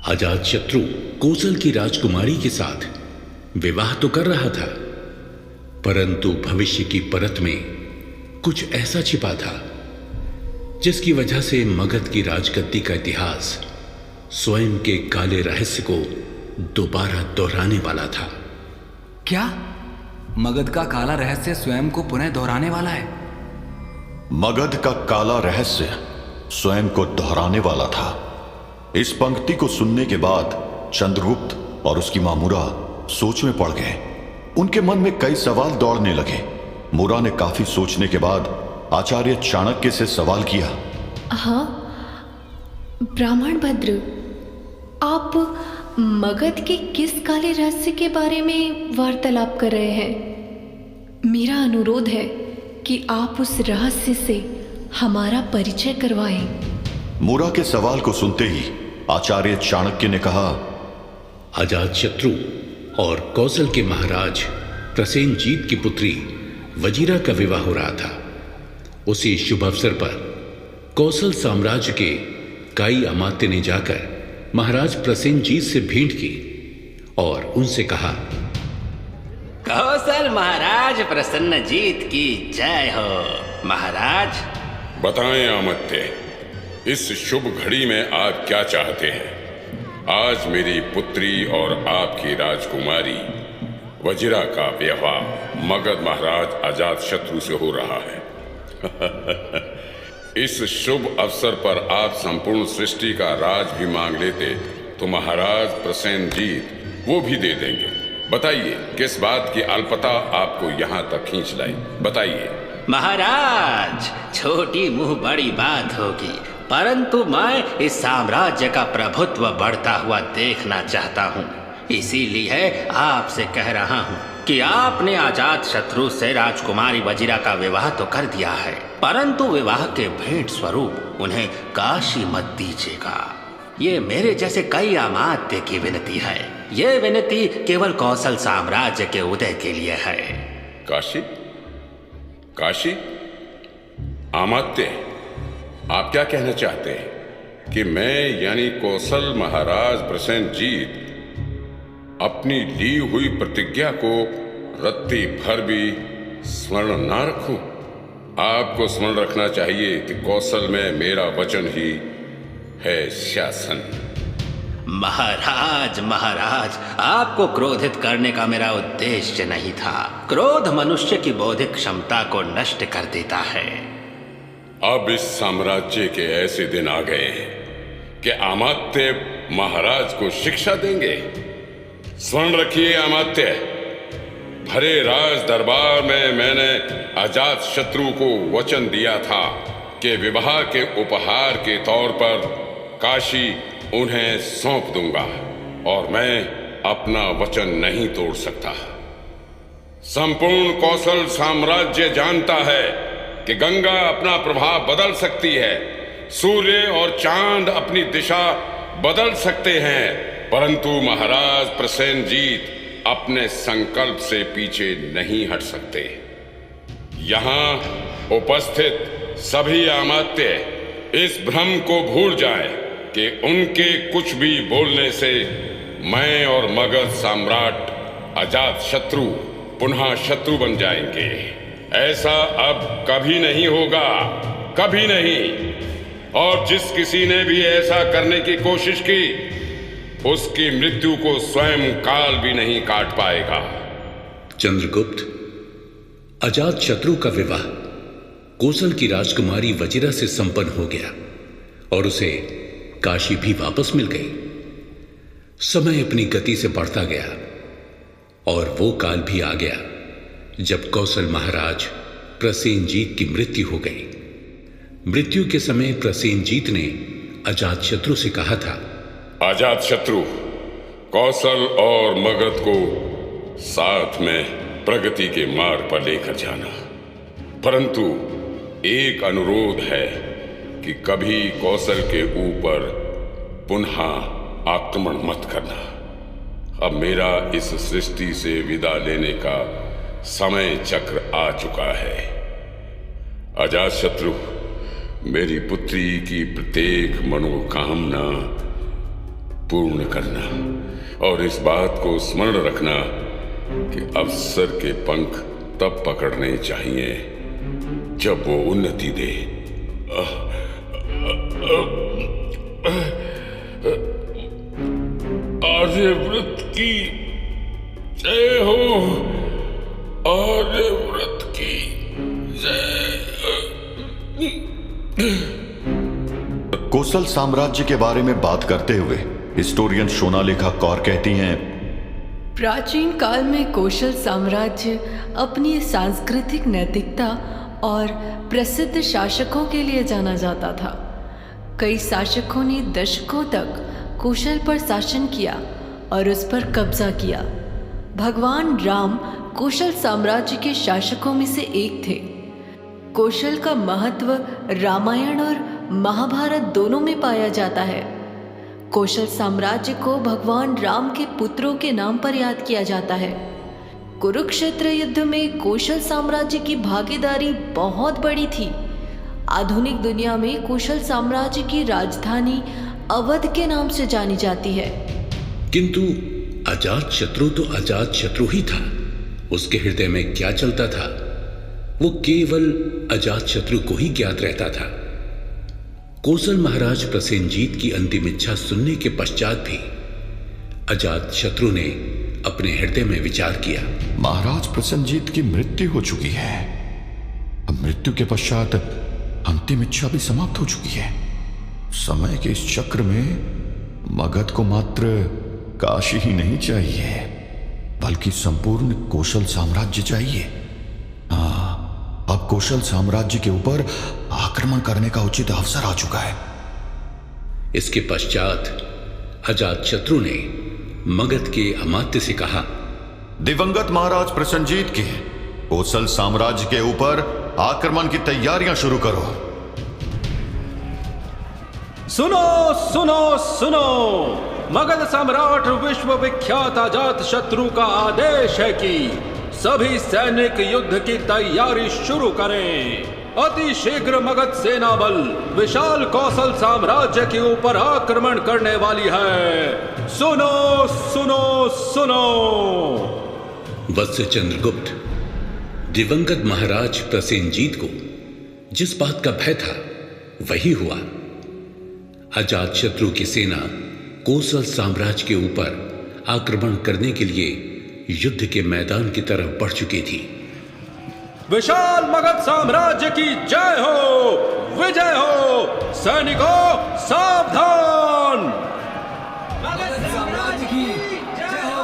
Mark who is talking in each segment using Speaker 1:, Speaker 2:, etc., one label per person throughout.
Speaker 1: अजातशत्रु कोसल की राजकुमारी के साथ विवाह तो कर रहा था, परंतु भविष्य की परत में कुछ ऐसा छिपा था जिसकी वजह से मगध की राजगद्दी का इतिहास स्वयं के काले रहस्य को दोबारा दोहराने वाला था।
Speaker 2: क्या मगध का काला रहस्य स्वयं को पुनः दोहराने वाला है?
Speaker 3: मगध का काला रहस्य स्वयं को दोहराने वाला था। इस पंक्ति को सुनने के बाद चंद्रगुप्त और उसकी मां मुरा सोच में पड़ गए। उनके मन में कई सवाल दौड़ने लगे। मुरा ने काफी सोचने के बाद आचार्य चाणक्य से सवाल किया।
Speaker 4: हाँ ब्राह्मण भद्र, आप मगध के किस काले रहस्य के बारे में वार्तालाप कर रहे हैं? मेरा अनुरोध है कि आप उस रहस्य से हमारा परिचय करवाएं।
Speaker 3: मुरा के सवाल को सुनते ही आचार्य चाणक्य ने कहा,
Speaker 1: अजातशत्रु और कौशल के महाराज प्रसेनजीत की पुत्री वजीरा का विवाह हो रहा था। उसी शुभ अवसर पर कौशल साम्राज्य के कई अमात्य ने जाकर महाराज प्रसेनजीत से भेंट की और उनसे कहा,
Speaker 5: कौशल महाराज प्रसन्नजीत की जय हो। महाराज
Speaker 6: बताएं अमात्य, इस शुभ घड़ी में आप क्या चाहते हैं? आज मेरी पुत्री और आपकी राजकुमारी वजीरा का विवाह मगध महाराज अजातशत्रु से हो रहा है। इस शुभ अवसर पर आप संपूर्ण सृष्टि का राज भी मांग लेते तो महाराज प्रसेनजीत वो भी दे देंगे। बताइए किस बात की अल्पता आपको यहाँ तक खींच लाई? बताइए।
Speaker 5: महाराज, छोटी मुंह बड़ी बात होगी, परंतु मैं इस साम्राज्य का प्रभुत्व बढ़ता हुआ देखना चाहता हूँ। इसीलिए आपसे कह रहा हूँ कि आपने अजातशत्रु से राजकुमारी वजीरा का विवाह तो कर दिया है, परंतु विवाह के भेंट स्वरूप उन्हें काशी मत दीजिएगा। ये मेरे जैसे कई अमात्य की विनती है। ये विनती केवल कौशल साम्राज्य के उदय के लिए है।
Speaker 6: काशी? काशी? अमात्य, आप क्या कहना चाहते हैं कि मैं यानी कौशल महाराज प्रसेनजीत अपनी ली हुई प्रतिज्ञा को रत्ती भर भी स्मरण ना रखूं? आपको स्मरण रखना चाहिए कि कौशल में मेरा वचन ही है शासन।
Speaker 5: महाराज, महाराज, आपको क्रोधित करने का मेरा उद्देश्य नहीं था। क्रोध मनुष्य की बौद्धिक क्षमता को नष्ट कर देता है।
Speaker 6: अब इस साम्राज्य के ऐसे दिन आ गए हैं कि अमात्य महाराज को शिक्षा देंगे। स्मरण रखिए अमात्य, भरे राज दरबार में मैंने अजातशत्रु को वचन दिया था कि विवाह के उपहार के तौर पर काशी उन्हें सौंप दूंगा और मैं अपना वचन नहीं तोड़ सकता। संपूर्ण कौशल साम्राज्य जानता है कि गंगा अपना प्रभाव बदल सकती है, सूर्य और चांद अपनी दिशा बदल सकते हैं, परंतु महाराज प्रसेनजीत अपने संकल्प से पीछे नहीं हट सकते। यहां उपस्थित सभी अमात्य इस भ्रम को भूल जाएं कि उनके कुछ भी बोलने से मैं और मगध सम्राट अजातशत्रु पुनः शत्रु बन जाएंगे। ऐसा अब कभी नहीं होगा, कभी नहीं। और जिस किसी ने भी ऐसा करने की कोशिश की उसकी मृत्यु को स्वयं काल भी नहीं काट पाएगा।
Speaker 1: चंद्रगुप्त, अजातशत्रु का विवाह कोसल की राजकुमारी वजीरा से संपन्न हो गया और उसे काशी भी वापस मिल गई। समय अपनी गति से बढ़ता गया और वो काल भी आ गया जब कौशल महाराज प्रसेनजीत की मृत्यु हो गई। मृत्यु के समय प्रसेनजीत ने अजातशत्रु से कहा था,
Speaker 6: अजातशत्रु, कौशल और मगध को साथ में प्रगति के मार्ग पर लेकर जाना, परंतु एक अनुरोध है कि कभी कौशल के ऊपर पुनः आक्रमण मत करना। अब मेरा इस सृष्टि से विदा लेने का समय चक्र आ चुका है। अजातशत्रु, मेरी पुत्री की प्रत्येक मनोकामना पूर्ण करना और इस बात को स्मरण रखना कि अफसर के पंख तब पकड़ने चाहिए जब वो उन्नति दे। आर्यव्रत की जय हो, आर्यव्रत की जय।
Speaker 3: कोसल साम्राज्य के बारे में बात करते हुए हिस्टोरियन सोनालेखा कौर कहती हैं,
Speaker 4: प्राचीन काल में कौशल साम्राज्य अपनी सांस्कृतिक नैतिकता और प्रसिद्ध शासकों के लिए जाना जाता था। कई शासकों ने दशकों तक कौशल पर शासन किया और उस पर कब्जा किया। भगवान राम कौशल साम्राज्य के शासकों में से एक थे। कौशल का महत्व रामायण और महाभारत दोनों में पाया जाता है। कौशल साम्राज्य को भगवान राम के पुत्रों के नाम पर याद किया जाता है। कुरुक्षेत्र युद्ध में कौशल साम्राज्य की भागीदारी बहुत बड़ी थी। आधुनिक दुनिया में कौशल साम्राज्य की राजधानी अवध के नाम से जानी जाती है।
Speaker 1: किंतु अजातशत्रु तो अजातशत्रु ही था। उसके हृदय में क्या चलता था वो केवल अजातशत्रु को ही ज्ञात रहता था। कोसल महाराज प्रसेनजीत की अंतिम इच्छा सुनने के पश्चात भी अजातशत्रु ने अपने हृदय में विचार किया,
Speaker 3: महाराज प्रसेनजीत की मृत्यु हो चुकी है। अब मृत्यु के पश्चात अंतिम इच्छा भी समाप्त हो चुकी है। समय के इस चक्र में मगध को मात्र काशी ही नहीं चाहिए बल्कि संपूर्ण कौशल साम्राज्य चाहिए। हाँ, अब कौशल साम्राज्य के ऊपर आक्रमण करने का उचित अवसर आ चुका है।
Speaker 1: इसके पश्चात अजातशत्रु ने मगध के अमात्य से कहा,
Speaker 3: दिवंगत महाराज प्रसेनजीत के कौशल साम्राज्य के ऊपर आक्रमण की तैयारियां शुरू करो।
Speaker 7: सुनो सुनो सुनो, मगध सम्राट विश्व विख्यात अजातशत्रु का आदेश है कि सभी सैनिक युद्ध की तैयारी शुरू करें। अति शीघ्र मगध सेना बल विशाल कौशल साम्राज्य के ऊपर आक्रमण करने वाली है। सुनो सुनो सुनो।
Speaker 1: वत्स चंद्रगुप्त, दिवंगत महाराज प्रसेनजीत को जिस बात का भय था वही हुआ। अजातशत्रु की सेना कौशल साम्राज्य के ऊपर आक्रमण करने के लिए युद्ध के मैदान की तरफ बढ़ चुकी थी।
Speaker 7: विशाल मगध साम्राज्य की जय हो, विजय हो। सैनिकों सावधान।
Speaker 2: मगध साम्राज्य की जय हो,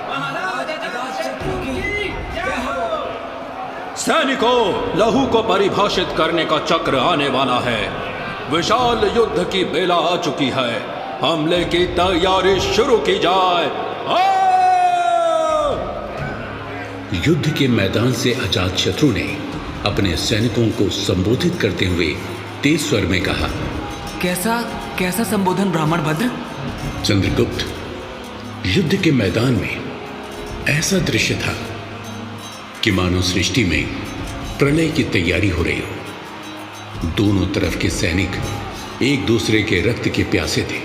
Speaker 2: महाराज अजातशत्रु की जय हो।
Speaker 7: सैनिकों, लहू को परिभाषित करने का चक्र आने वाला है। विशाल युद्ध की बेला आ चुकी है। हमले की तैयारी शुरू की जाए।
Speaker 1: युद्ध के मैदान से अजातशत्रु ने अपने सैनिकों को संबोधित करते हुए तेज स्वर में कहा,
Speaker 2: कैसा कैसा संबोधन ब्राह्मण भद्र?
Speaker 1: चंद्रगुप्त, युद्ध के मैदान में ऐसा दृश्य था कि मानो सृष्टि में प्रलय की तैयारी हो रही हो। दोनों तरफ के सैनिक एक दूसरे के रक्त के प्यासे थे।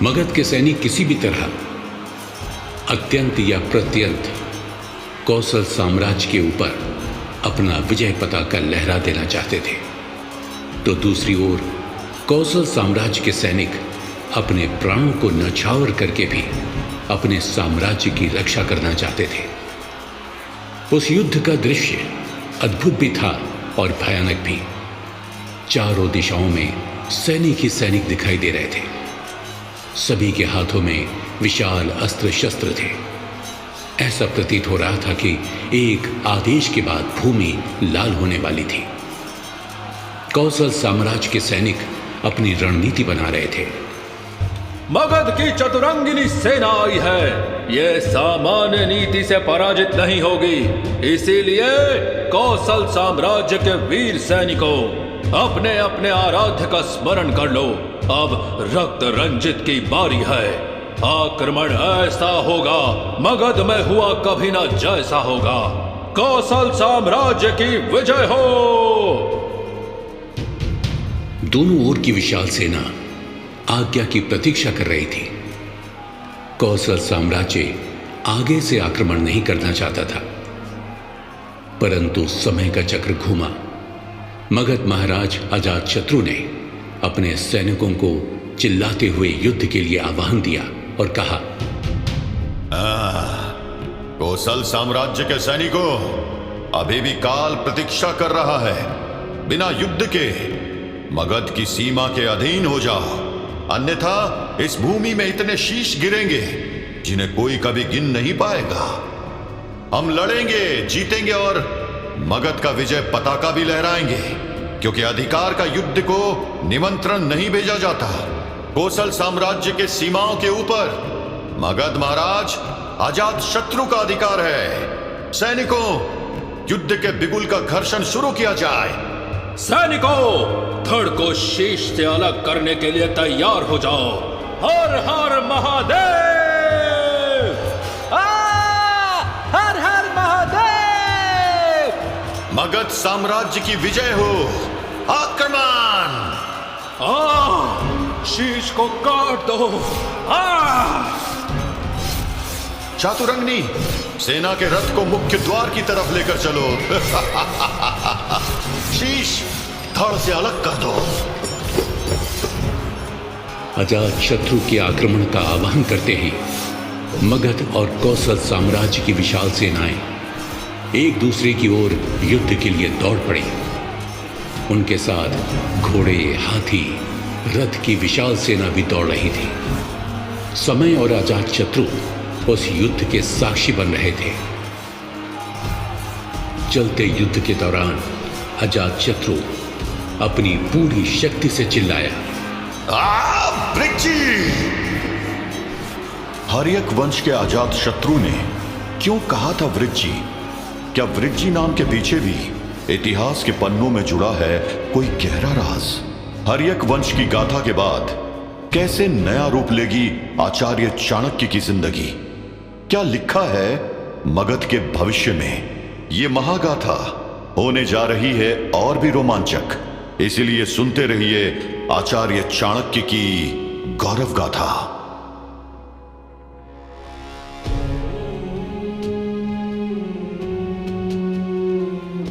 Speaker 1: मगध के सैनिक किसी भी तरह अत्यंत या प्रत्यंत कौशल साम्राज्य के ऊपर अपना विजय पताका लहरा देना चाहते थे, तो दूसरी ओर कौशल साम्राज्य के सैनिक अपने प्राणों को न्यौछावर करके भी अपने साम्राज्य की रक्षा करना चाहते थे। उस युद्ध का दृश्य अद्भुत भी था और भयानक भी। चारों दिशाओं में सैनिक ही सैनिक दिखाई दे रहे थे। सभी के हाथों में विशाल अस्त्र शस्त्र थे। ऐसा प्रतीत हो रहा था कि एक आदेश के बाद भूमि लाल होने वाली थी। कौशल साम्राज्य के सैनिक अपनी रणनीति बना रहे थे।
Speaker 7: मगध की चतुरंगिनी सेना आई है। यह सामान्य नीति से पराजित नहीं होगी। इसीलिए कौशल साम्राज्य के वीर सैनिकों, अपने अपने आराध्य का स्मरण कर लो। अब रक्त रंजित की बारी है। आक्रमण ऐसा होगा मगध में हुआ कभी ना जैसा होगा। कौशल साम्राज्य की विजय हो।
Speaker 1: दोनों ओर की विशाल सेना आज्ञा की प्रतीक्षा कर रही थी। कौशल साम्राज्य आगे से आक्रमण नहीं करना चाहता था, परंतु समय का चक्र घूमा। मगध महाराज अजातशत्रु ने अपने सैनिकों को चिल्लाते हुए युद्ध के लिए आह्वान दिया और कहा,
Speaker 3: कौशल साम्राज्य के सैनिकों, अभी भी काल प्रतीक्षा कर रहा है। बिना युद्ध के मगध की सीमा के अधीन हो जाओ, अन्यथा इस भूमि में इतने शीश गिरेंगे जिन्हें कोई कभी गिन नहीं पाएगा। हम लड़ेंगे, जीतेंगे और मगध का विजय पताका भी लहराएंगे, क्योंकि अधिकार का युद्ध को निमंत्रण नहीं भेजा जाता। कौशल साम्राज्य के सीमाओं के ऊपर मगध महाराज अजातशत्रु का अधिकार है। सैनिकों, युद्ध के बिगुल का घर्षण शुरू किया जाए।
Speaker 7: सैनिकों, धड़ को शीश से अलग करने के लिए तैयार हो जाओ। हर हर महादेव! हर हर महादेव!
Speaker 3: मगध साम्राज्य की विजय हो। आक्रमण!
Speaker 7: शीश को काट दो।
Speaker 3: चातुरंगनी, सेना के रथ को मुख्य द्वार की तरफ लेकर चलो। शीश धड़ से अलग कर दो।
Speaker 1: अजातशत्रु के आक्रमण का आह्वान करते ही मगध और कौशल साम्राज्य की विशाल सेनाएं एक दूसरे की ओर युद्ध के लिए दौड़ पड़ी। उनके साथ घोड़े, हाथी, रथ की विशाल सेना भी दौड़ रही थी। समय और अजातशत्रु उस युद्ध के साक्षी बन रहे थे। चलते युद्ध के दौरान अजातशत्रु अपनी पूरी शक्ति से चिल्लाया,
Speaker 3: वृज्जी! हर्यक वंश के अजातशत्रु ने क्यों कहा था वृज्जी? क्या वृज्जी नाम के पीछे भी इतिहास के पन्नों में जुड़ा है कोई गहरा राज? हर्यक वंश की गाथा के बाद कैसे नया रूप लेगी आचार्य चाणक्य की जिंदगी? क्या लिखा है मगध के भविष्य में? ये महागाथा होने जा रही है और भी रोमांचक। इसीलिए सुनते रहिए आचार्य चाणक्य की गौरव गाथा।